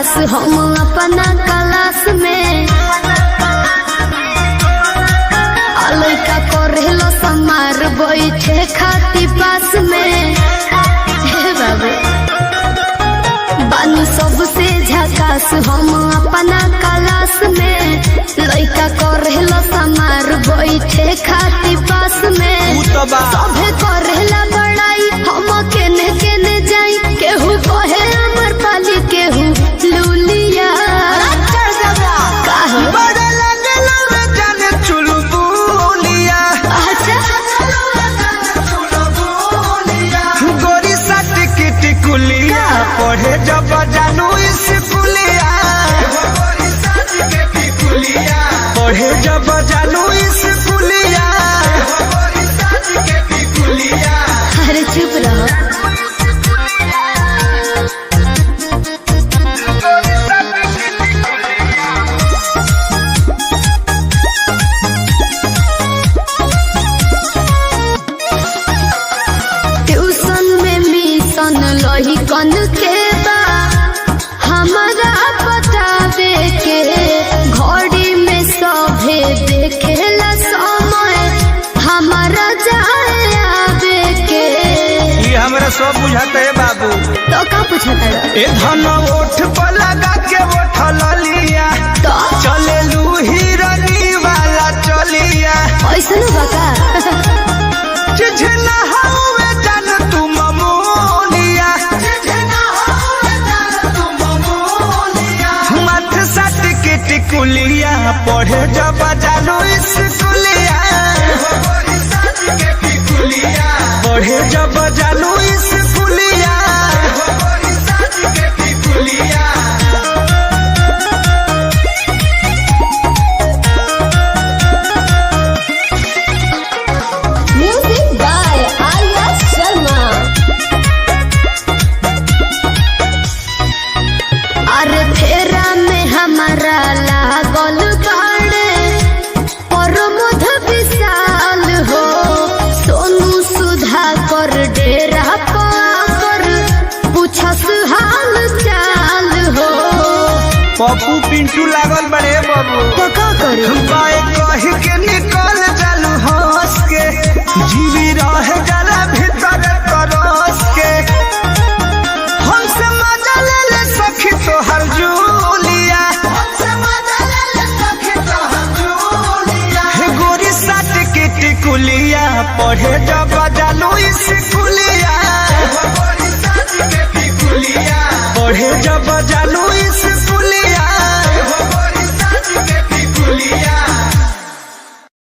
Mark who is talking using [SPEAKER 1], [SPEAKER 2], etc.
[SPEAKER 1] झकास हम अपना क्लास में लइका करेलो समार बैठे खाती पास में बाबू बानी सबसे झकास हम अपना क्लास में लइका करेलो समार बैठे खाती पास में सभे करेला बड़ाई हम केने केने जाई केहू कहे अमर पाली केहू लूलिया
[SPEAKER 2] पढ़े जब जानू स्कूलिया पढ़े जब जानू स्कूलिया
[SPEAKER 1] अरे चुप रहो लही कन के बा हमारा बतावे के घड़ी में सभे देखेला समय हमारा जाए आवे के
[SPEAKER 2] ये हमरा सब बुझाते है बाबू
[SPEAKER 1] तो का पूछता
[SPEAKER 2] ए धन ओठ पर लगा के उठल लिया
[SPEAKER 1] तो
[SPEAKER 2] चले लू हिरनी वाला चलिया
[SPEAKER 1] ऐसा न बका
[SPEAKER 2] चिझना हवे जान तू ममोलिया टिकुलिया पढ़े जब जानू स्कूलिया पढ़े जब जानू स्कूलिया
[SPEAKER 1] म्यूजिक बाय आर्या शर्मा अरे फेरा में हमारा लागल बाड़े और मध विशाल हो सोनू सुधा कर डेरा पर पूछस हाल चाल हो
[SPEAKER 2] पप्पू पिंटू लागल बड़े बाबू
[SPEAKER 1] तो का करी
[SPEAKER 2] बाए कही के निकल जालू हंस के जीवी रह जाला भीतर तरस के हमसे मजा ले ले सखी तोहर जूलिया गोरी साट के टिकुलिया पढ़े जब जानू स्कूलिया पढ़े जब जानू